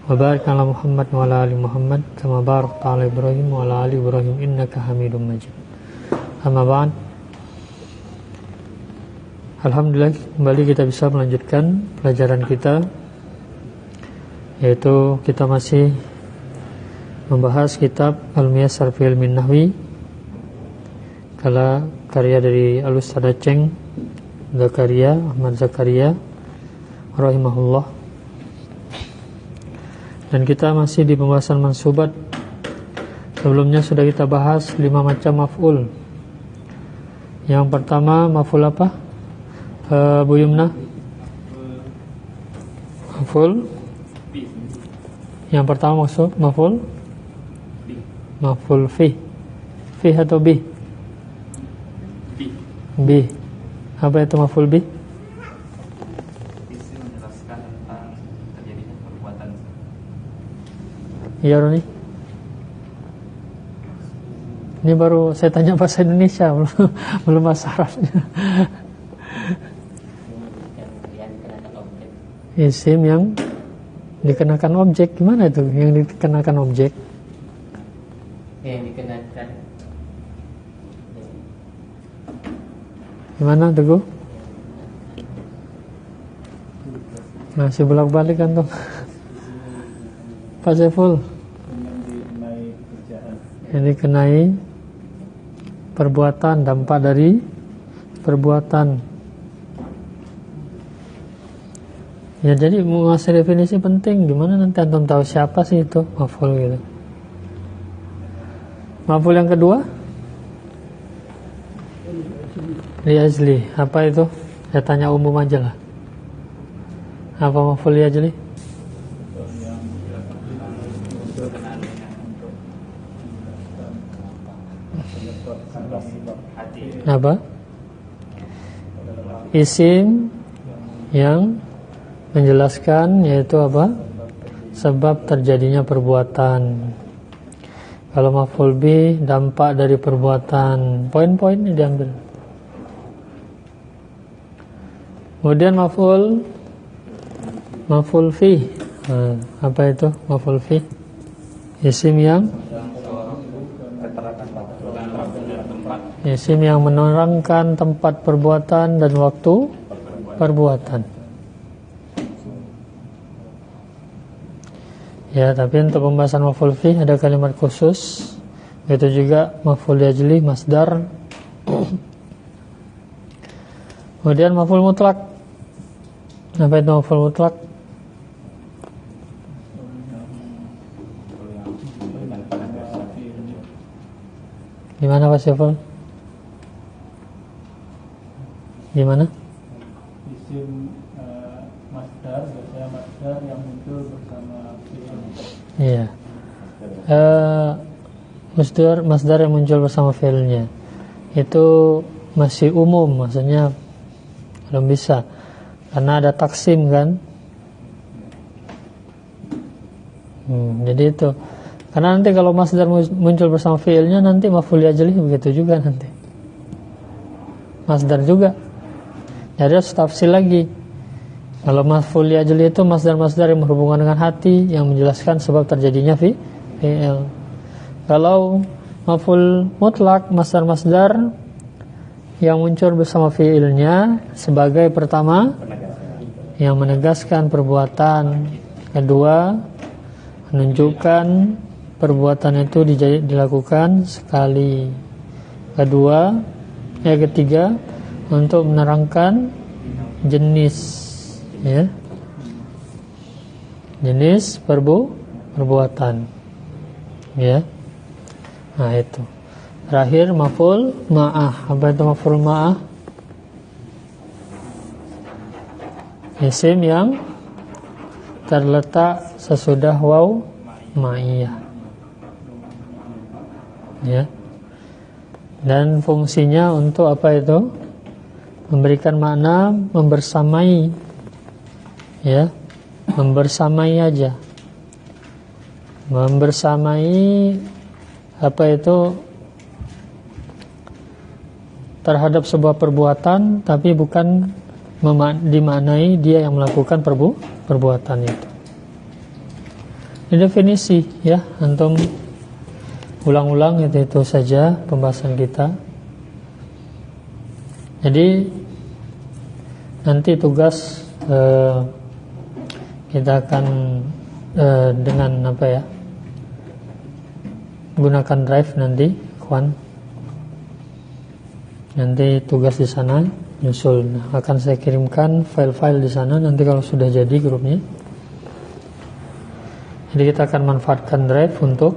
wa barik ala Muhammad wa ala ali Muhammad kama barakta ala Ibrahim wa ala ali Ibrahim innaka Hamidum Majid. Amma ba'd. Alhamdulillah, kembali kita bisa melanjutkan pelajaran kita, yaitu kita masih membahas kitab Al-Muyassar fi Ilmin Nahwi, karya dari Al-Ustadz Aceng Zakaria, Ahmad Zakaria rahimahullah. Dan kita masih di pembahasan mansubat. Sebelumnya sudah kita bahas 5 macam maf'ul. Yang pertama maf'ul apa? Bu Yumna? Maf'ul. Yang pertama maksud maf'ul? Maf'ul fi. Fi atau bi? Bi. Apa itu maf'ul bi? Iya Roni. Ini baru saya tanya bahasa Indonesia, belum bahasa Arabnya. Isim yang dikenakan objek, gimana itu? Yang dikenakan objek? Yang dikenakan. Gimana Teguh? Masih bolak-balik kan tuh? Pak Saiful? Yang dikenai perbuatan, dampak dari perbuatan. Ya, jadi menguasai definisi penting. Gimana nanti antum tahu siapa sih itu maf'ul gitu. Maf'ul yang kedua, li ajli. Apa itu? Saya tanya umum aja lah. Apa maf'ul li ajli? Apa? Isim yang menjelaskan, yaitu apa? Sebab terjadinya perbuatan. Kalau maf'ul bi, dampak dari perbuatan. Poin-poinnya diambil. Kemudian maf'ul fi. Apa itu maf'ul fi? Isim yang menerangkan tempat perbuatan dan waktu perbuatan. Ya, tapi untuk pembahasan maf'ul fi ada kalimat khusus. Itu juga maf'ul li ajli, masdar. Kemudian maf'ul mutlak. Apa itu maf'ul mutlak? Gimana Pak Syaful? Gimana? Isim masdar, biasanya masdar yang muncul bersama fi'il. Iya. Masdar yang muncul bersama fi'ilnya. Itu masih umum, maksudnya belum bisa. Karena ada taksim kan? Jadi itu. Karena nanti kalau masdar muncul bersama fi'ilnya, nanti maf'ul li ajli begitu juga nanti. Masdar juga. Jadi harus tafsir lagi. Kalau maf'ul li ajli itu masdar-masdar yang berhubungan dengan hati, yang menjelaskan sebab terjadinya fi'il. Kalau maf'ul mutlak, masdar-masdar yang muncul bersama fi'ilnya sebagai pertama yang menegaskan perbuatan, kedua menunjukkan perbuatan itu dilakukan sekali, ketiga untuk menerangkan jenis, ya, jenis perbuatan, ya. Nah itu. Terakhir maf'ul ma'ah. Apa itu maf'ul ma'ah? Isim yang terletak sesudah waw ma'iyah, ya. Dan fungsinya untuk apa itu? Memberikan makna membersamai, ya, membersamai aja. Membersamai apa itu? Terhadap sebuah perbuatan, tapi bukan dimaknai dia yang melakukan perbuatan itu. Ini definisi ya, antum ulang-ulang itu saja pembahasan kita. Jadi nanti tugas kita akan dengan apa ya, gunakan drive nanti, kawan. Nanti tugas di sana nyusul. Nah, akan saya kirimkan file-file di sana nanti kalau sudah jadi grupnya. Jadi kita akan manfaatkan drive untuk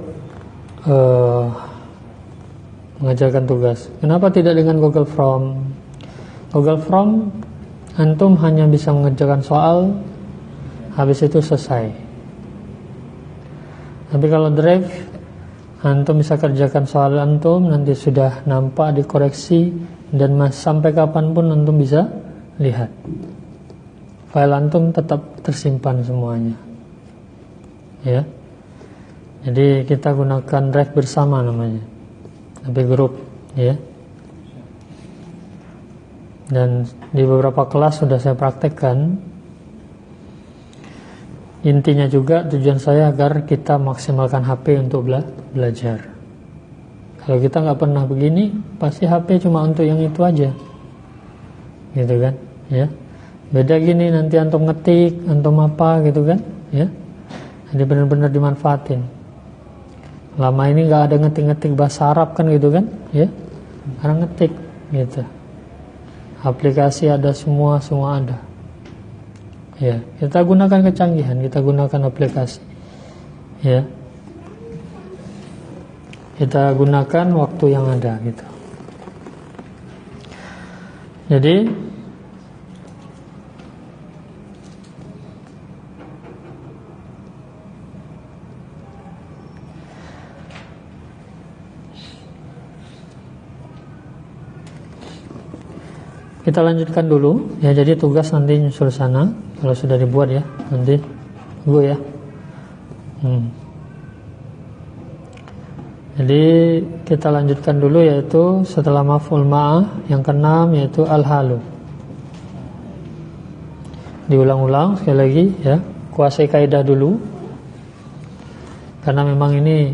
mengajarkan tugas. Kenapa tidak dengan Google Form? Google Form antum hanya bisa mengerjakan soal, habis itu selesai. Tapi kalau drive antum bisa kerjakan soal antum, nanti sudah nampak dikoreksi, dan sampai kapanpun antum bisa lihat. File antum tetap tersimpan semuanya. Ya. Jadi kita gunakan drive bersama namanya, tapi grup, ya. Dan di beberapa kelas sudah saya praktekkan. Intinya juga tujuan saya agar kita maksimalkan HP untuk belajar. Kalau kita nggak pernah begini, pasti HP cuma untuk yang itu aja, gitu kan? Ya. Beda gini nanti antum ngetik, antum apa gitu kan? Ya. Jadi benar-benar dimanfaatin. Lama ini nggak ada ngetik-ngetik bahasa Arab kan gitu kan? Ya. Sekarang ngetik, gitu. Aplikasi ada semua ada. Ya, kita gunakan kecanggihan, kita gunakan aplikasi. Ya. Kita gunakan waktu yang ada gitu. Jadi kita lanjutkan dulu ya. Jadi tugas nanti nyusul sana kalau sudah dibuat ya, nanti tunggu ya. Jadi kita lanjutkan dulu, yaitu setelah maf'ul ma'ah yang keenam yaitu al-halu. Diulang-ulang sekali lagi ya, kuasai kaidah dulu karena memang ini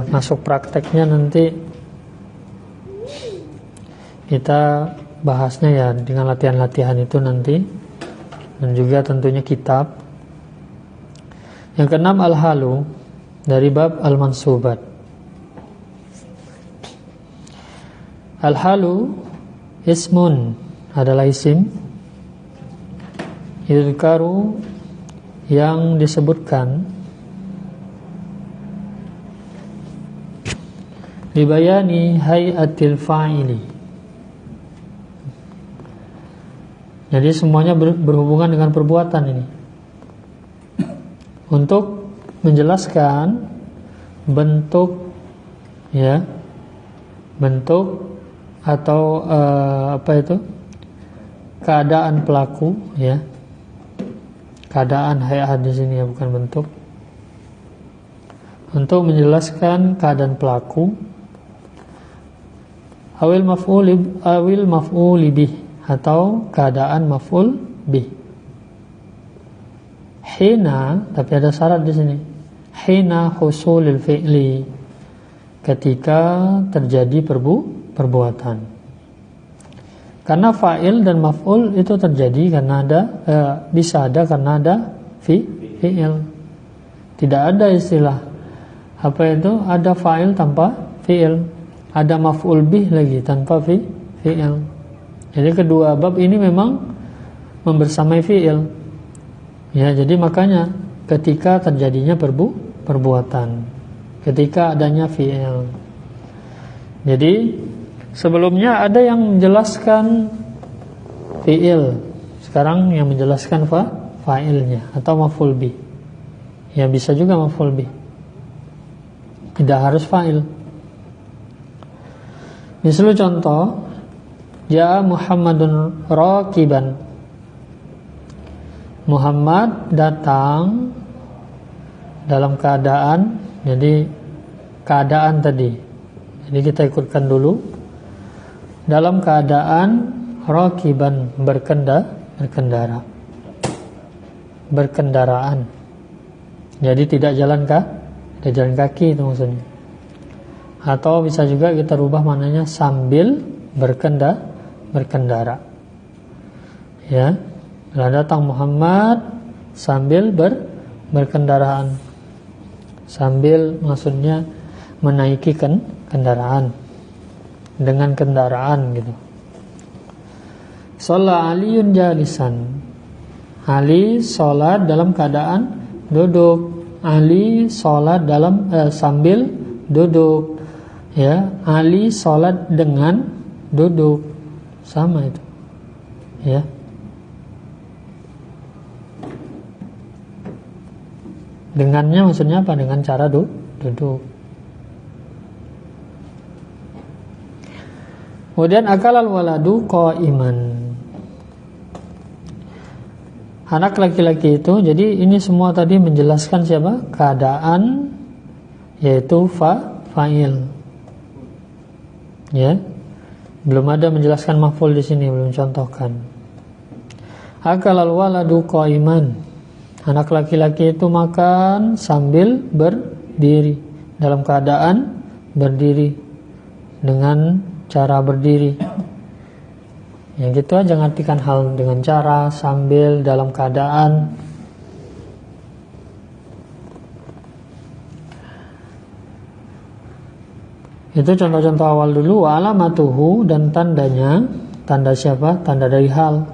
masuk prakteknya nanti kita bahasnya ya dengan latihan-latihan itu nanti, dan juga tentunya kitab. Yang keenam al-halu dari bab al-mansubat. Al-halu ismun adalah isim yudhkaru yang disebutkan libayani hayatil fa'ili. Jadi semuanya berhubungan dengan perbuatan ini, untuk menjelaskan bentuk ya, bentuk atau apa itu, keadaan pelaku ya, keadaan hayat di sini ya, bukan bentuk, untuk menjelaskan keadaan pelaku. Awil maf'uli bih, atau keadaan maf'ul bih. Hina, tapi ada syarat di sini. Hina husulil fi'li, ketika terjadi perbuatan. Karena fa'il dan maf'ul itu terjadi karena ada bisa ada karena ada fi'il. Tidak ada istilah apa itu ada fa'il tanpa fi'il, ada maf'ul bih lagi tanpa fi'il. Jadi kedua bab ini memang membersamai fi'il. Ya, jadi makanya ketika terjadinya perbuatan, ketika adanya fi'il. Jadi sebelumnya ada yang menjelaskan fi'il, sekarang yang menjelaskan fa'ilnya atau maf'ul bih. Ya, bisa juga maf'ul bih, tidak harus fa'il. Misalnya contoh, Ja'a Muhammadun raqiban. Muhammad datang dalam keadaan, jadi keadaan tadi. Jadi kita ikutkan dulu. Dalam keadaan raqiban, berkendaraan. Jadi tidak jalan kaki itu maksudnya. Atau bisa juga kita rubah maknanya sambil berkendara. Ya. Telah datang Muhammad sambil berkendaraan. Sambil maksudnya menaiki kendaraan. Dengan kendaraan gitu. Shalla Aliyun jalisan. Ali sholat dalam keadaan duduk. Ali sholat dalam sambil duduk. Ya, Ali sholat dengan duduk. Sama itu. Ya. Dengannya maksudnya apa? Dengan cara duduk. Kemudian akalal waladu qa'iman. Anak laki-laki itu, jadi ini semua tadi menjelaskan siapa? Keadaan, yaitu fa'il. Ya. Belum ada menjelaskan maf'ul di sini, belum contohkan. Akalal waladu qa'iman. Anak laki-laki itu makan sambil berdiri, dalam keadaan berdiri, dengan cara berdiri. Yang gitu aja ngartikan hal dengan cara, sambil, dalam keadaan. Itu contoh-contoh awal dulu. Wa alamatuhu, dan tandanya. Tanda siapa? Tanda dari hal.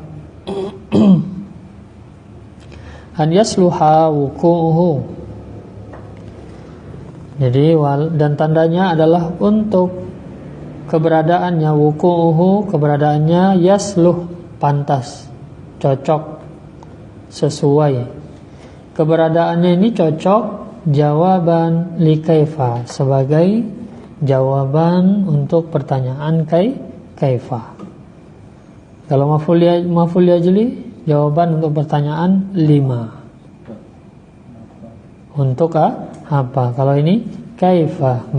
An yasluha wuku'uhu. Jadi dan tandanya adalah untuk keberadaannya, wuku'uhu, keberadaannya, yasluh, pantas, cocok, sesuai. Keberadaannya ini cocok, jawaban li kaifa, sebagai jawaban untuk pertanyaan kaifa. Kalau maf'ul ajli, jawaban untuk pertanyaan 5. Untuk apa? Kalau ini kaifa,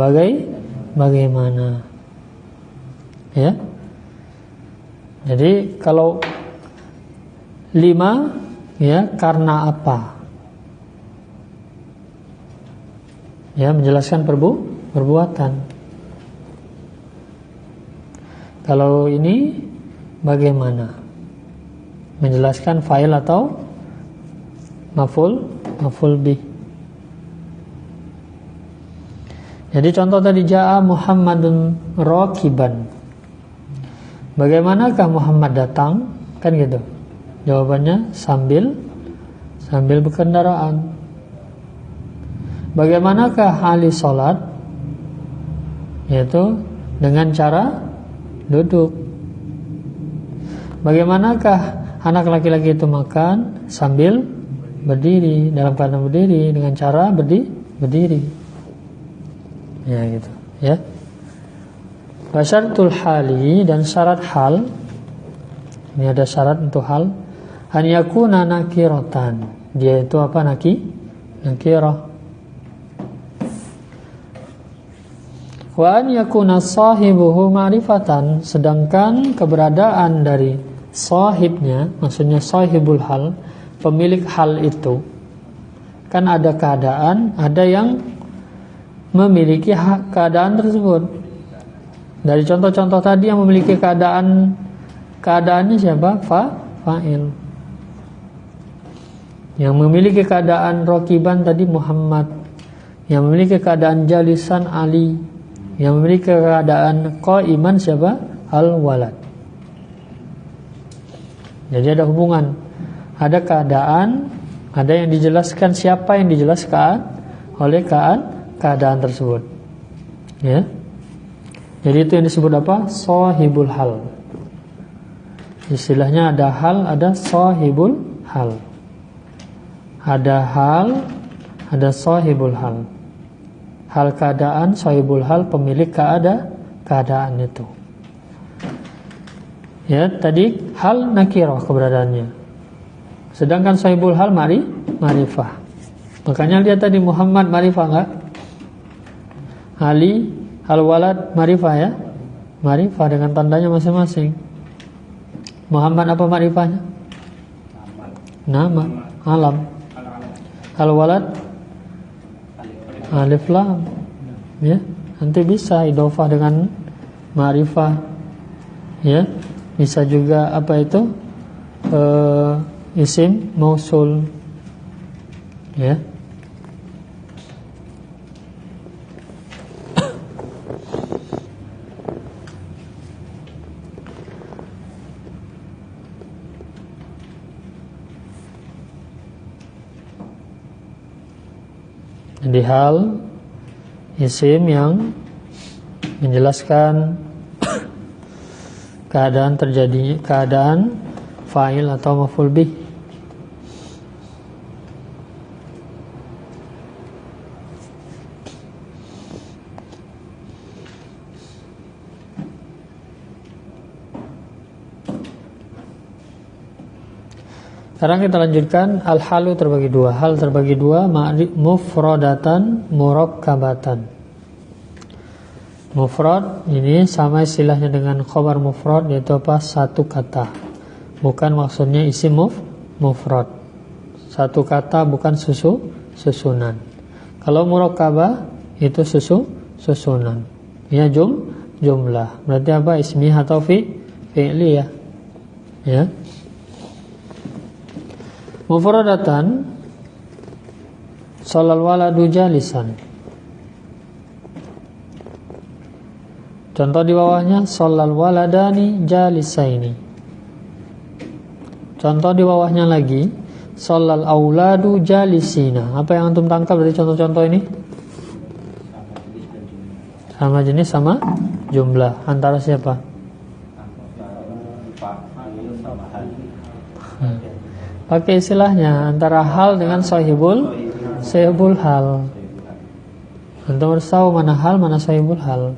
bagaimana? Ya. Jadi kalau 5, ya, karena apa? Ya, menjelaskan perbuatan. Kalau ini bagaimana? Menjelaskan fa'il atau maf'ul bih. Jadi contoh tadi, ja'a Muhammadun rakiban. Bagaimanakah Muhammad datang? Kan gitu. Jawabannya sambil berkendaraan. Bagaimanakah Ali sholat? Yaitu dengan cara duduk. Bagaimanakah anak laki-laki itu makan? Sambil berdiri, dalam keadaan berdiri, dengan cara berdiri. Ya gitu, ya. Wasyaratul hali, dan syarat hal. Ini ada syarat untuk hal. An yakuna nakiratan. Dia itu apa? Nakirah. Wa an yakuna sahibuhu ma'rifatan. Sedangkan keberadaan dari sahibnya, maksudnya sahibul hal, pemilik hal itu, kan ada keadaan, ada yang memiliki keadaan tersebut. Dari contoh-contoh tadi yang memiliki keadaannya siapa? Fa'il. Yang memiliki keadaan rakiban tadi Muhammad. Yang memiliki keadaan jalisan Ali. Yang memiliki keadaan qa'iman siapa? Al-walad. Jadi ada hubungan, ada keadaan, ada yang dijelaskan, siapa yang dijelaskan oleh keadaan tersebut. Ya. Jadi itu yang disebut apa? Sahibul hal. Istilahnya ada hal, ada sahibul hal. Ada hal, ada sahibul hal. Hal keadaan, sahibul hal, pemilik keadaan itu. Ya, tadi hal nakirah keberadaannya. Sedangkan sahibul hal ma'rifah. Makanya lihat tadi Muhammad ma'rifah enggak? Ali al-walad ma'rifah ya? Ma'rifah dengan tandanya masing-masing. Muhammad apa ma'rifahnya? Nama, alam. Al-walad alif lam. Ya, nanti bisa idhofah dengan ma'rifah. Ya, bisa juga apa itu? Isim mausul. Ya. Di hal isim yang menjelaskan keadaan terjadinya keadaan fa'il atau maf'ul bih. Sekarang kita lanjutkan. Al-halu terbagi dua. Hal terbagi dua, mufradatan, murakkabatan. Mufrad ini sama istilahnya dengan khobar mufrad, yaitu apa? Satu kata. Bukan maksudnya isim mufrad. Satu kata, bukan susunan. Kalau murakkabah itu susunan. Ya, jumlah. Berarti apa? Ismiyah atau fi'liyah. Ya. Mufradatan, sholal waladu jalisan. Contoh di bawahnya, sholal waladani jalisaini. Contoh di bawahnya lagi, sholal auladu jalisina. Apa yang antum tangkap dari contoh-contoh ini? Sama jenis sama jumlah. Antara siapa? Pakai istilahnya antara hal dengan sahibul hal. Antum harus tahu mana hal, mana sahibul hal.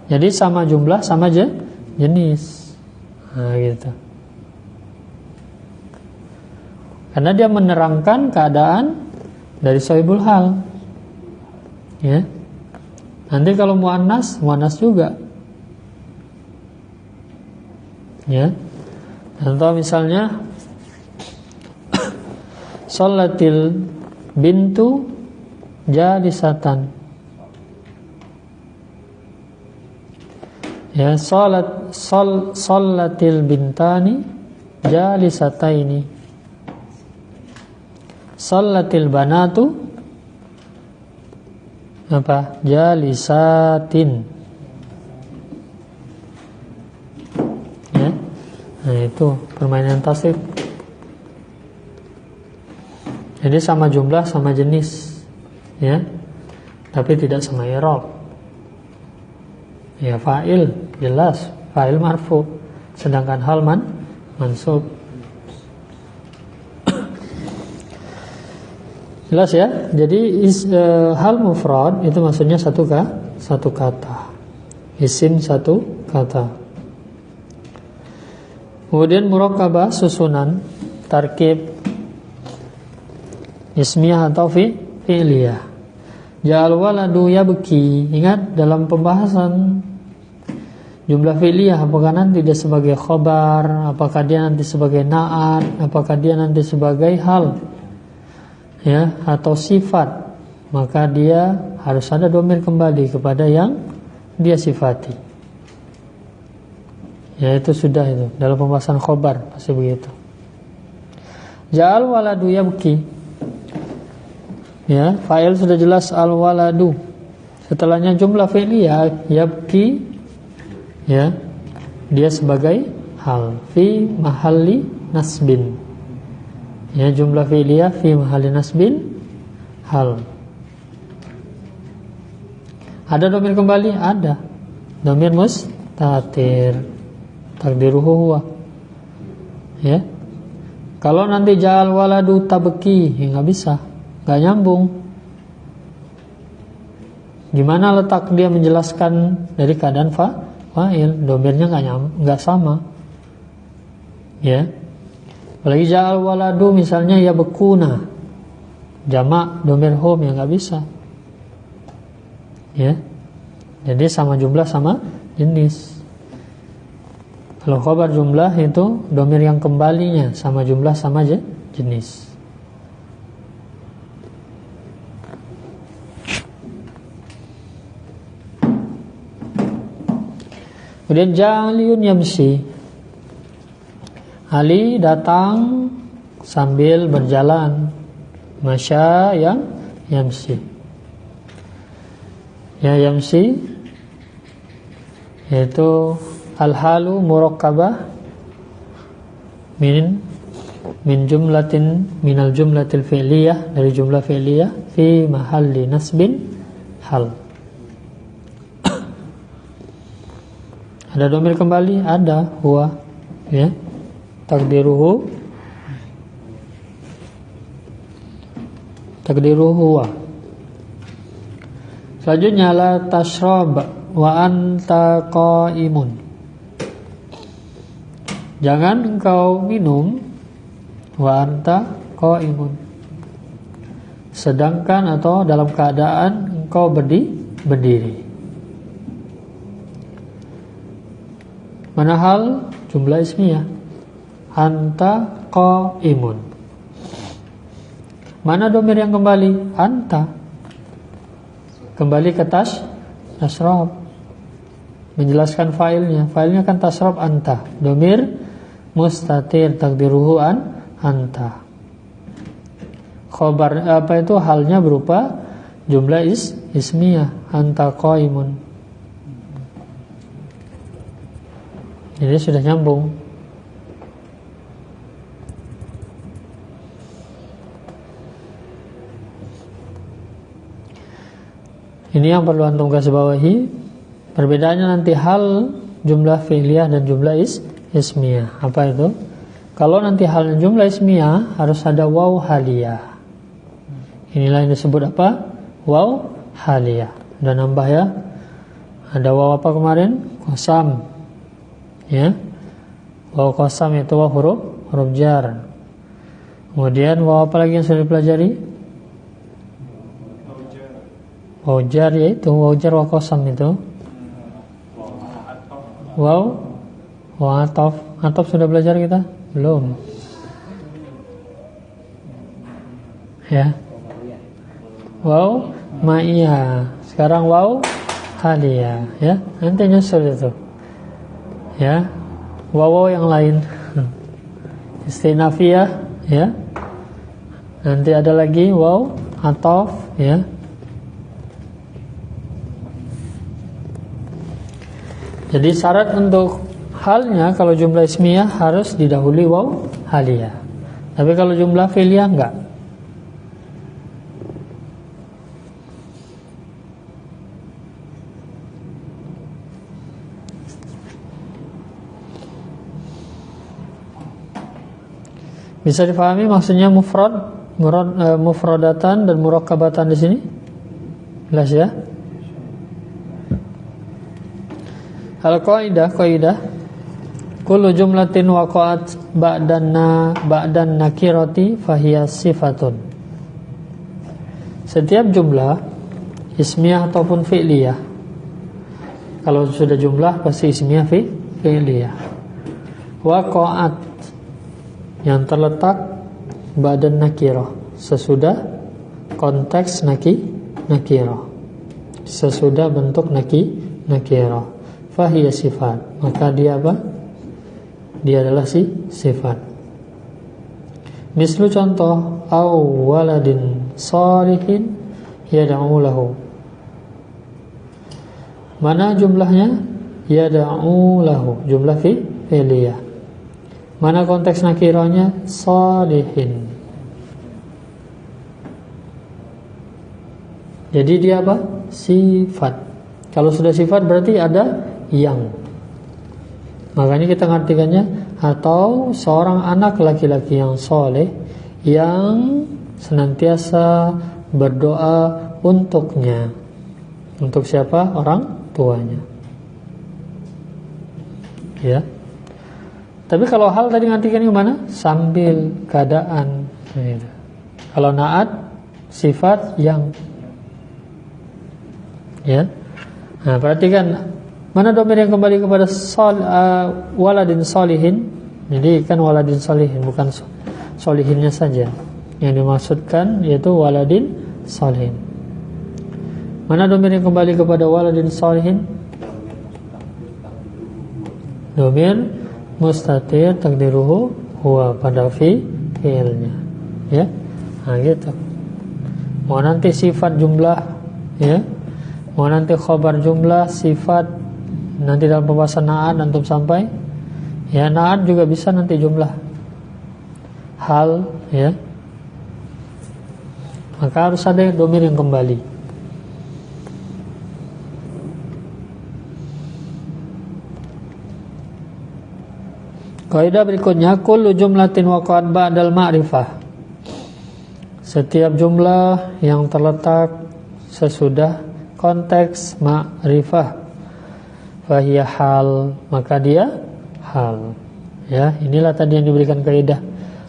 Jadi sama jumlah, sama jenis. Nah, gitu. Karena dia menerangkan keadaan dari sahibul hal. Ya. Nanti kalau muannas juga. Ya. Contoh misalnya sholatil bintu jalisatan. Ya, sholatil bintani jalisataini. Sholatil banatu apa? Jalisatin. Nah, itu permainan tasrif. Jadi sama jumlah, sama jenis, ya, tapi tidak sama i'rab. Ya, fa'il jelas, fa'il marfu, sedangkan hal mansub. Jelas ya. Jadi hal mufrad itu maksudnya satu kata, isim satu kata. Kemudian murakkabah, susunan, tarkib, ismiyah atau fi'liyah. Ja'al waladu yabki. Ingat dalam pembahasan jumlah fi'liyah, apakah nanti dia sebagai khobar, apakah dia nanti sebagai na'at, apakah dia nanti sebagai hal, ya, atau sifat. Maka dia harus ada dhamir kembali kepada yang dia sifati. Ya, itu sudah itu dalam pembahasan khobar pasti begitu. Ja'al waladu yabki. Ya, fa'il sudah jelas al waladu. Setelahnya jumlah fi'liyah yabki. Ya, dia sebagai hal fi mahalli nasbin. Ya, jumlah fi'liyah fi mahalli nasbin hal. Ada dhamir kembali? Ada. Dhamir mustatir. Takdiruhu huwa. Ya. Kalau nanti ja'al waladu tabki, ya nggak bisa, nggak nyambung. Gimana letak dia menjelaskan dari keadaan fa'il? Domirnya nggak sama. Ya. Apalagi ja'al waladu misalnya ya bekuna, jamak domir hum, ya nggak bisa. Ya. Jadi sama jumlah sama jenis. Kalau khabar jumlah itu domir yang kembalinya sama jumlah sama jenis. Kemudian Ja'aliyun yamshi, Ali datang sambil berjalan. Masya yang yamshi, ya yamshi yaitu al-halu murakkabah min jumlatin minal jumlatil fi'liyah, dari jumlah fi'liyah fi mahalli nasbin hal. Ada domir kembali, ada huwa, ya. Takdiruhu huwa. Selanjutnya la tashrab wa anta qaimun. Jangan engkau minum wa anta qaimun, sedangkan atau dalam keadaan engkau berdiri. Mana hal? Jumlah ismiyah. Anta qaimun. Mana domir yang kembali? Anta. Kembali ke tashrab. Menjelaskan failnya. Failnya kan tashrab anta. Domir mustatir takdiruhu anta. Khobar apa itu? Halnya berupa jumlah ismiyah. Anta qaimun. Jadi sudah nyambung. Ini yang perlu antum garis bawahi. Perbedaannya nanti hal jumlah fi'liyah dan jumlah ismiyah. Apa itu? Kalau nanti hal jumlah ismiyah harus ada waw haliyah. Inilah yang disebut apa? Waw haliyah. Udah nambah ya. Ada waw apa kemarin? Qasam. Ya. Waw qasam itu waw huruf jar. Kemudian waw apa lagi yang sudah dipelajari? Wajar, yaitu wajar wa qasam itu. Waw wa atof. Atof sudah belajar kita? Belum. Ya. Waw ma'iyah. Sekarang waw haliyah, ya. Nanti nyusul itu. Ya. Waw yang lain. Istinafiyah, ya. Nanti ada lagi waw atof, ya. Jadi syarat untuk halnya kalau jumlah ismiyah harus didahului waw haliyah. Tapi kalau jumlah fi'liyah enggak. Bisa difahami maksudnya mufradatan dan murakkabatan di sini? Jelas ya? Al-qaidah kullu jumlatin waqa'at ba'dan nakirati fahiya sifatun. Setiap jumlah ismiyah ataupun fi'liyah, kalau sudah jumlah pasti ismiyah fi'liyah, waqa'at yang terletak ba'dan nakirah, sesudah konteks nakirah, sesudah bentuk nakirah, fahiya sifat, maka dia apa? Dia adalah sifat. Mislu contoh, aw waladin salihin yad'u lahu. Mana jumlahnya? Yad'u lahu, jumlah fi'liyah. Mana konteks nakirahnya? Salihin. Jadi dia apa? Sifat. Kalau sudah sifat berarti ada yang. Makanya kita ngartikannya, atau seorang anak laki-laki yang soleh yang senantiasa berdoa untuknya. Untuk siapa? Orang tuanya. Ya. Tapi kalau hal tadi ngartikan gimana? Sambil keadaan. Gitu. Kalau naat sifat yang. Ya. Nah, perhatikan mana domir yang kembali kepada waladin solihin. Jadi kan waladin solihin, bukan solihinnya saja. Yang dimaksudkan yaitu waladin solihin. Mana domir yang kembali kepada waladin solihin? Domir mustatir takdiruhu huwa pada fi'ilnya. Ya. Nah, gitu. Mau nanti sifat jumlah, ya. Mau nanti khobar jumlah, sifat nanti dalam pembahasan na'at antum sampai. Ya, na'at juga bisa nanti jumlah. Hal, ya. Maka harus ada domir yang kembali. Kaidah berikutnya, kullu jumlatin waqa'at ba'dal ma'rifah. Setiap jumlah yang terletak sesudah konteks ma'rifah, fahiya hal, maka dia hal. Ya, inilah tadi yang diberikan kaidah.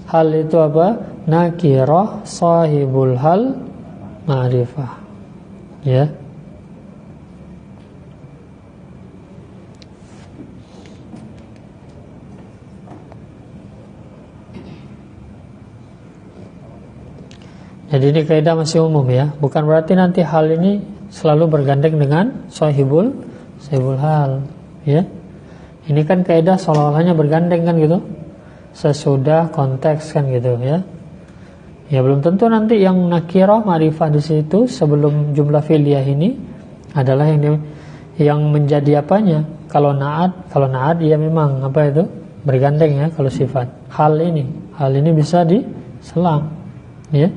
Hal itu apa? Nakirah sahibul hal ma'rifah. Ya. Jadi ini kaidah masih umum ya, bukan berarti nanti hal ini selalu bergandeng dengan sahibul hal, ya. Ini kan kaidah seolah-olahnya bergandeng kan gitu, sesudah konteks kan gitu ya. Ya belum tentu nanti yang nakirah ma'rifah di situ sebelum jumlah fi'liyah ini adalah yang menjadi apanya. Kalau na'at ya memang apa itu bergandeng ya. Kalau sifat hal ini bisa diselang, ya.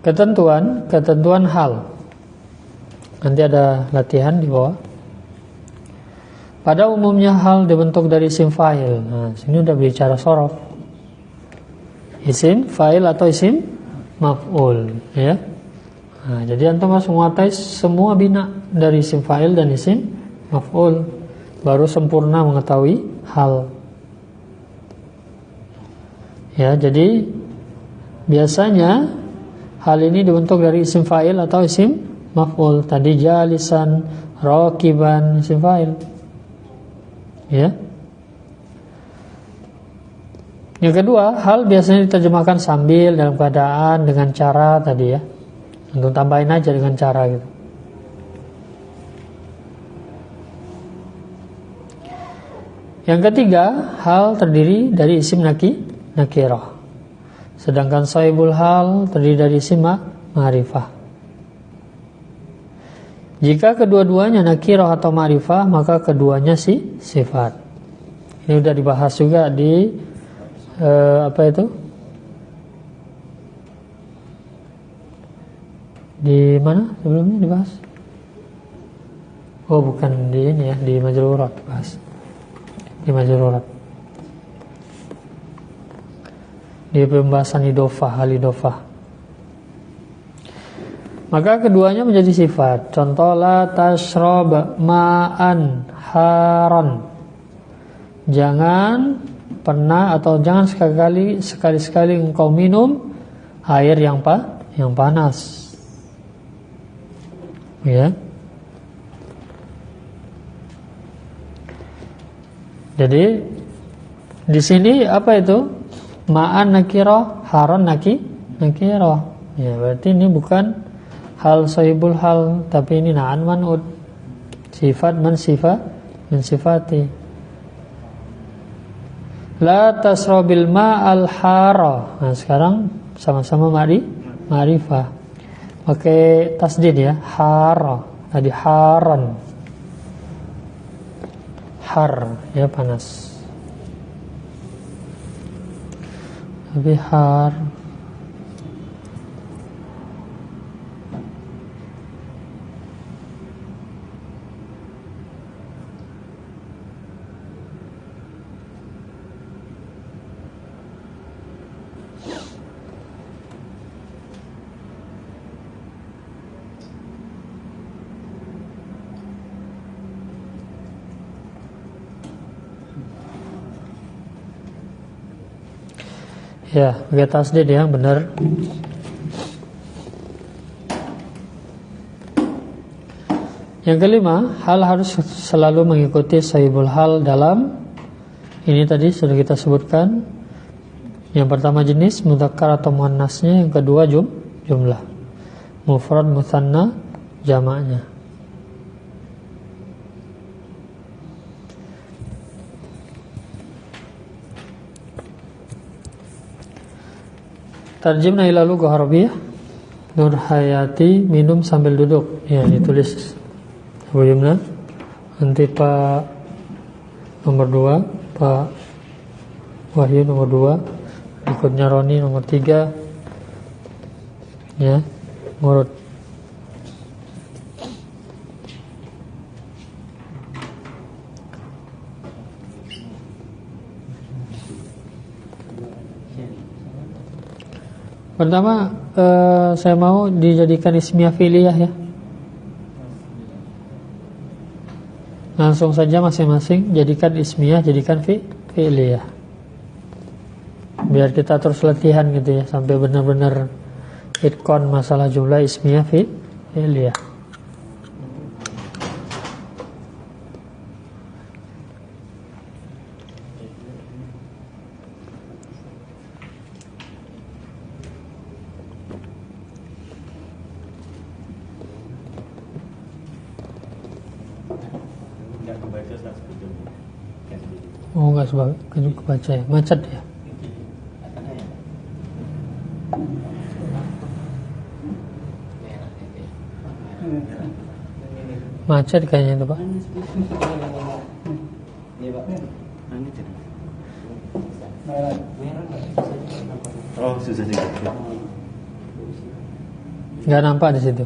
Ketentuan hal. Nanti ada latihan di bawah. Pada umumnya hal dibentuk dari isim fa'il. Nah, sini udah bicara sorof. Isim fa'il atau isim maf'ul, ya. Nah, jadi antum harus menguasai semua bina dari isim fa'il dan isim maf'ul, baru sempurna mengetahui hal. Ya, jadi biasanya hal ini dibentuk dari isim fa'il atau isim maf'ul. Tadi jalisan, rakiban, isim fa'il. Ya. Yang kedua, hal biasanya diterjemahkan sambil, dalam keadaan, dengan cara tadi ya. Untuk tambahin aja dengan cara gitu. Yang ketiga, hal terdiri dari isim nakirah. Sedangkan sahibul hal terdiri dari isim ma'rifah. Jika kedua-duanya nakirah atau ma'rifah, maka keduanya sifat. Ini sudah dibahas juga di apa itu? Di mana sebelumnya dibahas? Oh, bukan di ini ya, di majrurat dibahas. Di majrurat. Di pembahasan idofah, al-idofah. Maka keduanya menjadi sifat. Contoh, la tashrab ma'an haran. Jangan pernah atau jangan sekali-sekali engkau minum air yang panas. Ya. Jadi di sini apa itu? Ma'an nakirah, haron nakirah. Ya, berarti ini bukan hal sahibul hal, tapi ini na'an man'ud. Sifat mensifati. La tasrabil ma'al hara. Nah, sekarang sama-sama ma'rifah. Pakai tasdid ya, hara. Tadi haron. Har, ya panas. Bihar. Ya, pakai tasdid ya, benar. Yang kelima, hal harus selalu mengikuti sahibul hal dalam. Ini tadi sudah kita sebutkan. Yang pertama jenis mudzakkar atau muannasnya, yang kedua jumlah. Mufrad, mutsanna, jamaknya. Tarjimna ila lughah Arabiyah. Nur Hayati minum sambil duduk. Ya, ditulis Abu Yumna. Nanti Pak nomor 2, Pak Wahyu nomor 2, berikutnya Roni nomor 3. Ya, ngurut. Pertama, saya mau dijadikan ismiyah fi'liyah ya. Langsung saja masing-masing jadikan ismiyah, jadikan fi'liyah. Biar kita terus latihan gitu ya, sampai benar-benar itqan masalah jumlah ismiyah fi'liyah. Oh, enggak sebab kebaca ya, macet ya. Macet kayaknya itu Pak. Oh, susah sih. Enggak nampak di situ.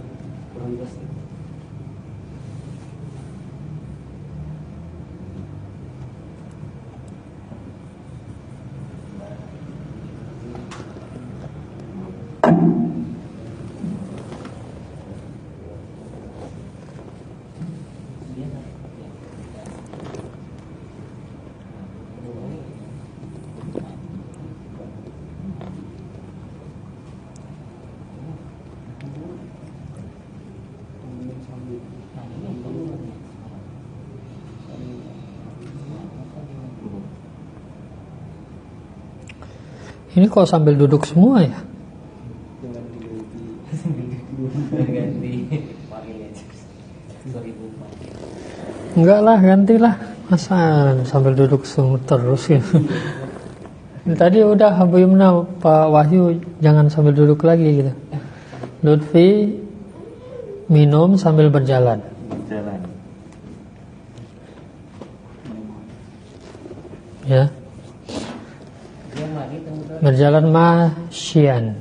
Ini kok sambil duduk semua ya? Enggak lah, gantilah. Masa sambil duduk semua terus ya? Tadi udah Abu Yumna, Pak Wahyu jangan sambil duduk lagi gitu. Lutfi minum sambil berjalan. Ya. Berjalan masyian.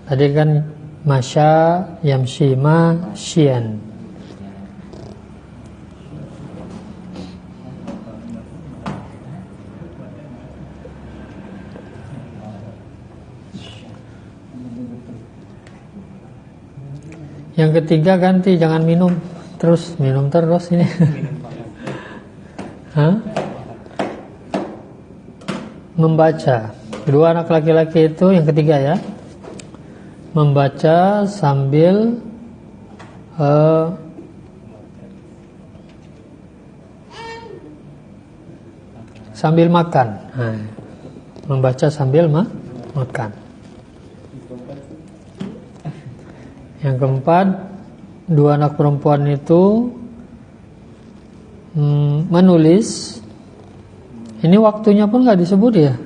Tadi kan masya, yamshi, masyian. Yang ketiga ganti, jangan minum terus ini. Hah? Membaca. Dua anak laki-laki itu yang ketiga ya. Membaca sambil makan. Membaca sambil makan. Yang keempat, dua anak perempuan itu menulis. Ini waktunya pun nggak disebut ya.